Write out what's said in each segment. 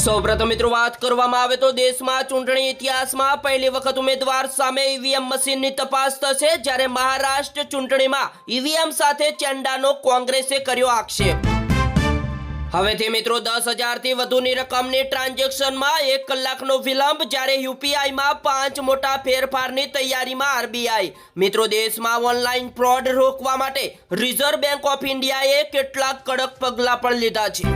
સૌપ્રથમ મિત્રો વાત કરવામાં આવે તો દેશમાં ચૂંટણી ઇતિહાસમાં પહેલી વખત ઉમેદવાર સામે ઈવીએમ મશીનની તપાસ થશે, જ્યારે મહારાષ્ટ્ર ચૂંટણીમાં ઈવીએમ સાથે ચેંડાનો કોંગ્રેસે કર્યો આક્ષેપ। હવેથી મિત્રો 10,000 થી વધુની રકમની ટ્રાન્ઝેક્શનમાં 1 કલાકનો વિલંબ, જ્યારે યુપીઆઈમાં 5 મોટા ફેરફારની તૈયારીમાં આરબીઆઈ। મિત્રો દેશમાં ઓનલાઈન ફ્રોડ રોકવા માટે રિઝર્વ બેંક ઓફ ઇન્ડિયાએ કેટલાક કડક પગલાં પણ લીધા છે।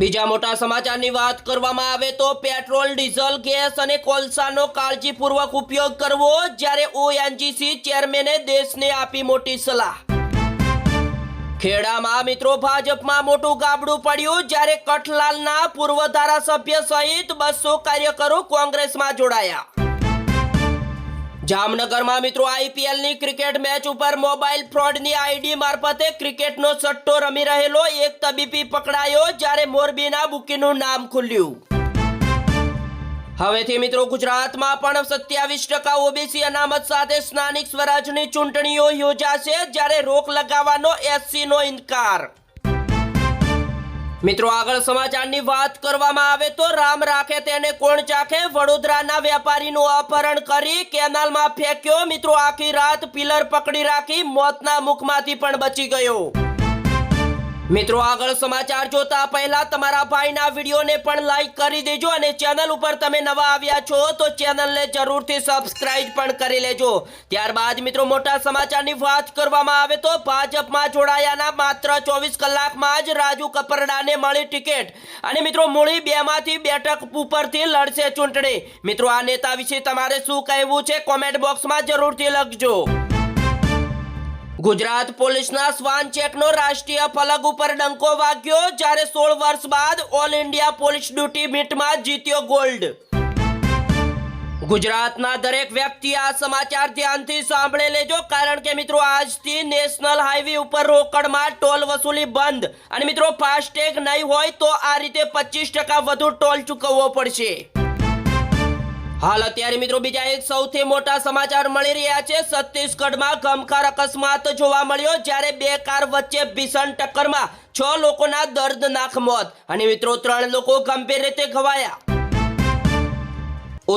બીજા મોટા સમાચારની વાત કરવામાં આવે તો પેટ્રોલ, ડીઝલ, ગેસ અને કોલસાનો કાળજીપૂર્વક ઉપયોગ કરવો, જ્યારે ઓએનજીસી ચેરમેને દેશને આપી મોટી સલાહ। ખેડામાં મિત્રો ભાજપમાં મોટું ગાબડું પડ્યું, જ્યારે કઠલાલના પૂર્વ ધારાસભ્ય સહિત 200 કાર્યકરો કોંગ્રેસમાં જોડાયા। જામનગરમાં મિત્રો આઈપીએલની ક્રિકેટ મેચ ઉપર મોબાઈલ ફ્રોડની આઈડી મારફતે ક્રિકેટનો સટ્ટો રમી રહેલો એક તબીબી પકડાયો, જ્યારે મોરબીના બુકીનું નામ ખુલ્યું। હવેથી મિત્રો ગુજરાતમાં પણ 27% ઓબીસી અનામત સાથે સ્થાનિક સ્વરાજની ચૂંટણીઓ યોજાશે, જ્યારે રોક લગાવવાનો એસસીનો ઇનકાર। મિત્રો આગળ સમાચારની વાત કરવામાં આવે તો રામ રાખે તેને કોણ ચાખે, વડોદરાના વેપારીનું અપહરણ કરી કેનાલમાં ફેંક્યો। મિત્રો આખી રાત પિલર પકડી રાખી મોતના મુખમાંથી પણ બચી ગયો। મિત્રો આગળ સમાચાર જોતા પહેલા તમારા ભાઈના વિડીયોને પણ લાઈક કરી દેજો, અને ચેનલ ઉપર તમે નવા આવ્યા છો તો ચેનલને જરૂરથી સબસ્ક્રાઇબ પણ કરી લેજો। ત્યારબાદ મિત્રો મોટા સમાચારની વાત કરવામાં આવે તો ભાજપમાં જોડાયાના માત્ર 24 કલાકમાં જ રાજુ કપરડાને મળી ટિકિટ, અને મિત્રો મૂળી 2 માંથી બેઠક ઉપરથી લડશે ચૂંટણી। મિત્રો આ નેતા વિશે તમારે શું કહેવું છે કોમેન્ટ બોક્સમાં જરૂરથી લખજો। ગુજરાત પોલીસના શ્વાન ચેકનો રાષ્ટ્રીય ફલક ઉપર ડંકો વાગ્યો, જ્યારે 16 વર્ષ બાદ ઓલ ઇન્ડિયા પોલીસ ડ્યુટી મીટમાં જીત્યો ગોલ્ડ। ગુજરાતના દરેક વ્યક્તિ આ સમાચાર ધ્યાનથી સાંભળી લેજો, કારણ કે મિત્રો આજથી નેશનલ હાઈવે ઉપર રોકડમાં ટોલ વસૂલી બંધ, અને મિત્રો ફાસ્ટેગ નહીં હોય તો આ રીતે 25% વધુ ટોલ ચૂકવવો પડશે। હાલ અત્યારે મિત્રો બીજા એક સૌથી મોટા સમાચાર મળી રહ્યા છે। છત્તીસગઢમાં ગમખાર અકસ્માત જોવા મળ્યો, જ્યારે 2 કાર વચ્ચે ભીષણ ટક્કરમાં 6 લોકોના દર્દનાક મોત, અને મિત્રો 3 લોકો ગંભીર રીતે ઘવાયા।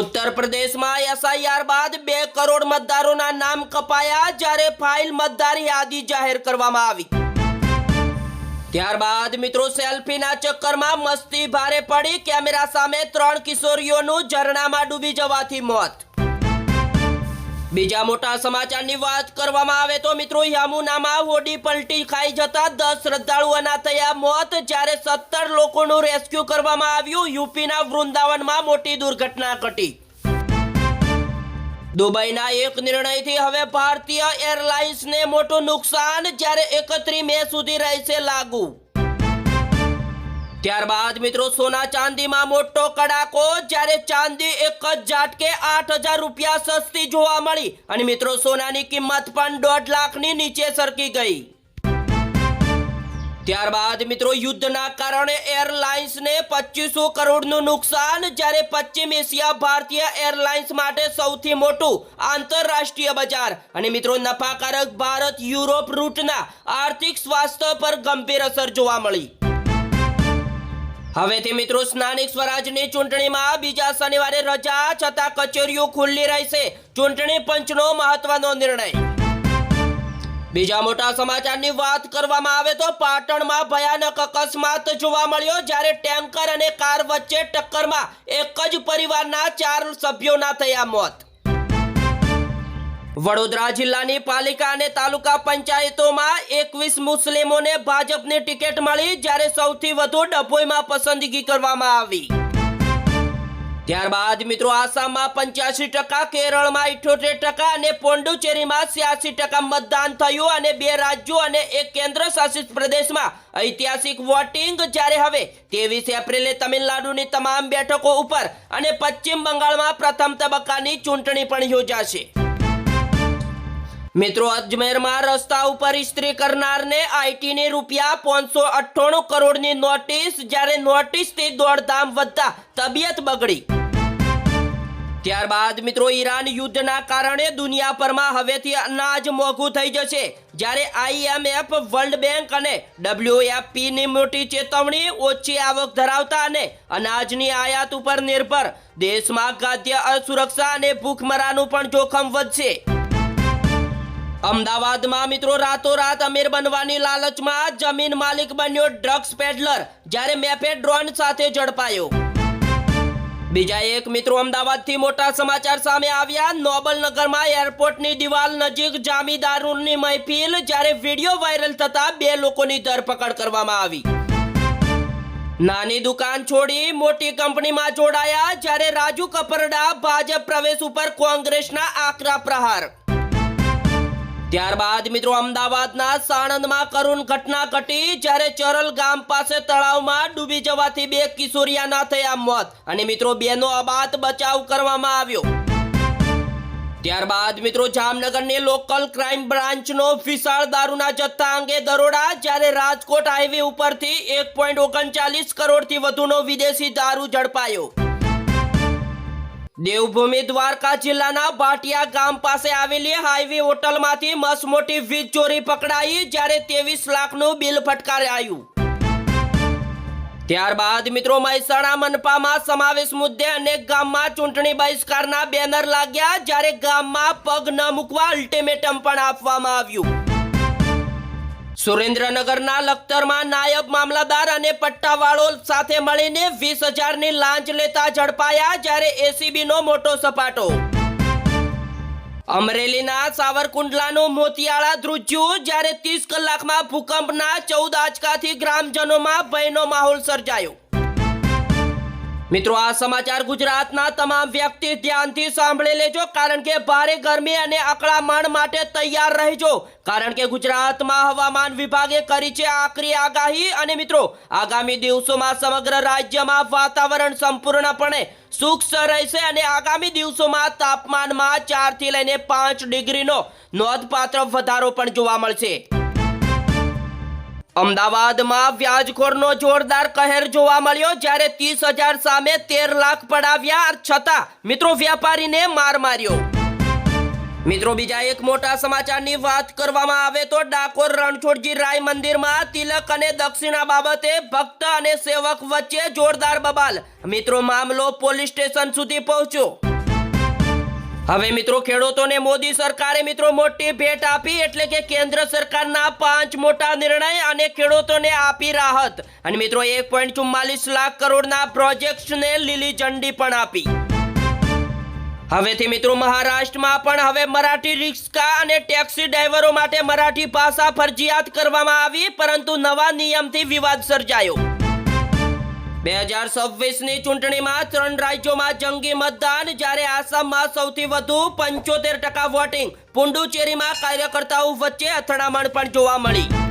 ઉત્તર પ્રદેશમાં એસઆઈઆર બાદ 2 કરોડ મતદારોના નામ કપાયા, જ્યારે ફાઇલ મતદાર યાદી જાહેર કરવામાં આવી। ત્યારબાદ મિત્રો સેલ્ફીના ચક્કરમાં મસ્તી ભારે પડી, કેમેરા સામે 3 કિશોરીઓનું ઝરણામાં ડૂબી જવાથી મોત। બીજા મોટા સમાચારની વાત કરવામાં આવે તો મિત્રો યમુનામાં હોડી પલટી ખાઈ જતા 10 શ્રદ્ધાળુઓના થયા મોત, જ્યારે 17 લોકોનું રેસ્ક્યુ કરવામાં આવ્યું। યુપીના વૃંદાવનમાં મોટી દુર્ઘટના ઘટી। દુબઈના એક નિર્ણયથી હવે ભારતીય એરલાઇન્સને મોટું નુકસાન, જ્યારે 31 મે સુધી રહેશે લાગુ। ત્યારબાદ મિત્રો સોના ચાંદીમાં મોટો કડાકો, જ્યારે ચાંદી એક જ ઝાટકે 8,000 રૂપિયા સસ્તી જોવા મળી, અને મિત્રો સોનાની કિંમત પણ 1.5 લાખની નીચે સરકી ગઈ। ત્યારબાદ મિત્રો યુદ્ધના કારણે એરલાઇન્સને 2500 કરોડનું નુકસાન, જ્યારે પશ્ચિમ એશિયા ભારતીય એરલાઇન્સ માટે સૌથી મોટું આંતરરાષ્ટ્રીય બજાર, અને મિત્રો નફાકારક ભારત યુરોપ રૂટના આર્થિક સ્વાસ્થ્ય પર ગંભીર અસર જોવા મળી। હવેથી મિત્રો સ્થાનિક સ્વરાજની ચૂંટણીમાં બીજા શનિવારે રજા, છતાં કચેરીઓ ખુલ્લી રહેશે, ચૂંટણી પંચનો મહત્વનો નિર્ણય। બીજા મોટા સમાચારની વાત કરવામાં આવે તો પાટણમાં ભયાનક અકસ્માત જોવા મળ્યો, જ્યારે ટેન્કર અને કાર વચ્ચે ટક્કરમાં એક જ પરિવારના 4 સભ્યોના થયા મોત। વડોદરા જિલ્લાની પાલિકા અને તાલુકા પંચાયતોમાં 21 મુસ્લિમોને ભાજપની ટિકિટ મળી, જ્યારે સૌથી વધુ ડભોઈમાં પસંદગી કરવામાં આવી। ત્યારબાદ મિત્રો આસામમાં 85%, કેરળમાં 78% અને પોંડુચેરીમાં 86% મતદાન થયું, અને 2 રાજ્યો અને 1 કેન્દ્ર શાસિત પ્રદેશમાં ઐતિહાસિક વોટિંગ, જ્યારે હવે 23 એપ્રિલે તમિલનાડુની તમામ બેઠકો ઉપર અને પશ્ચિમ બંગાળમાં પ્રથમ તબક્કાની ચૂંટણી પણ યોજાશે। મિત્રો અજમેરમાં રસ્તા ઉપર ઇસ્ત્રી કરનારને આઈટીની રૂપિયા 598 કરોડની નોટિસ, જ્યારે નોટિસથી દોડધામ વધતા તબિયત બગડી। ત્યારબાદ મિત્રો ઈરાન યુદ્ધના કારણે દુનિયાભરમાં હવેથી અનાજ મોંઘું થઈ જશે, જ્યારે IMF, વર્લ્ડ બેંક અને WFP ની મોટી ચેતવણી. ઓછી આવક ધરાવતા અને અનાજની આયાત ઉપર નિર્ભર દેશમાં ખાદ્ય અસુરક્ષા અને ભૂખમરાનું પણ જોખમ વધશે. અમદાવાદમાં મિત્રો રાતોરાત અમીર બનવાની લાલચમાં જમીન માલિક બન્યો ડ્રગ્સ પેડલર, જ્યારે મેપે ડ્રોન સાથે ઝડપાયો. બીજા એક મિત્રો અમદાવાદથી મોટા સમાચાર સામે આવ્યા. નોબલનગરમાં એરપોર્ટની દિવાલ નજીક જામી દારૂની મહેફિલ, જ્યારે વિડીયો વાયરલ થતા 2 લોકોની ધરપકડ કરવામાં આવી. નાની દુકાન છોડી મોટી કંપનીમાં જોડાયા, જ્યારે રાજુ કપરડા ભાજપ પ્રવેશ ઉપર કોંગ્રેસના આકરા પ્રહાર. ત્યારબાદ મિત્રો અમદાવાદના સાણંદમાં કરુણ ઘટના ઘટી, જ્યારે ચરલ ગામ પાસે તળાવમાં ડૂબી જવાથી 2 કિશોરિયાના થયા મોત અને મિત્રો 2નો અબાધ બચાવ કરવામાં આવ્યો. ત્યારબાદ મિત્રો જામનગરની લોકલ ક્રાઇમ બ્રાન્ચનો વિશાળ દારૂના જથ્થા અંગે દરોડા, જ્યારે રાજકોટ હાઈવે ઉપરથી 1.39 કરોડથી વધુનો વિદેશી દારૂ ઝડપાયો. દેવભૂમિ દ્વારકા જિલ્લાના ભાટિયા ગામ પાસે આવેલી હાઈવે હોટલમાંથી મસમોટી વીજ ચોરી પકડાઈ, જ્યારે 23 લાખનું બિલ ફટકારાયું. ત્યારબાદ મિત્રો મહેસાણા મનપામાં સમાવેશ મુદ્દે અનેક ગામમાં ચૂંટણી બહિષ્કારના બેનર લાગ્યા, જ્યારે ગામમાં પગ ન મૂકવા અલ્ટિમેટમ પણ આપવામાં આવ્યું. સુરેન્દ્રનગરના લખતરમાં નાયબ મામલતદાર અને પટ્ટાવાળો સાથે મળીને 20,000ની લાંચ લેતા ઝડપાયા, જ્યારે ACBનો મોટો સપાટો. અમરેલીના સાવરકુંડલાનું મોતિયાળા ધ્રુજ્યું, જ્યારે 30 કલાકમાં ભૂકંપના 14 આંચકાથી ગ્રામજનોમાં ભયનો માહોલ સર્જાયો. મિત્રો આ સમાચાર ગુજરાતના તમામ વ્યક્તિ ધ્યાનથી સાંભળી લેજો, કારણ કે ભારે ગરમી અને અકળામણ માટે તૈયાર રહેજો, કારણ કે ગુજરાતમાં હવામાન વિભાગે કરી છે આકરી આગાહી. અને મિત્રો આગામી દિવસોમાં સમગ્ર રાજ્યમાં વાતાવરણ સંપૂર્ણપણે શુષ્ક રહેશે અને આગામી દિવસોમાં તાપમાનમાં 4 થી લઈને 5 ડિગ્રીનો નોંધપાત્ર વધારો પણ જોવા મળશે. અમદાવાદમાં વ્યાજખોરનો જોરદાર કહેર જોવા મળ્યો, જ્યારે 30,000 સામે 13 લાખ પડાવ્યા છતાં મિત્રો વેપારીને માર માર્યો. મિત્રો બીજા એક મોટા સમાચારની વાત કરવામાં આવે તો ડાકોર રણછોડજી રાય મંદિરમાં તિલક અને દક્ષિણા બાબતે ભક્ત અને સેવક વચ્ચે જોરદાર બબાલ. મિત્રો મામલો પોલીસ સ્ટેશન સુધી પહોંચ્યો. હવે મિત્રો ખેડૂતોને મોદી સરકારે મિત્રો મોટી ભેટ આપી, એટલે કે કેન્દ્ર સરકારના 5 મોટા નિર્ણય અને ખેડૂતોને આપી રાહત. અને મિત્રો 1.44 લાખ કરોડના પ્રોજેક્ટ્સને લીલી ઝંડી પણ આપી. હવેથી મિત્રો મહારાષ્ટ્રમાં પણ હવે મરાઠી રિક્ષા અને ટેક્સી ડ્રાઈવરો માટે મરાઠી ભાષા ફરજિયાત કરવામાં આવી, પરંતુ નવા નિયમથી વિવાદ સર્જાયો. 2026ની ચૂંટણીમાં 3 રાજ્યોમાં જંગી મતદાન, જ્યારે આસામમાં સૌથી વધુ 75% વોટિંગ. પુડુચેરીમાં કાર્યકર્તાઓ વચ્ચે અથડામણ પણ જોવા મળી.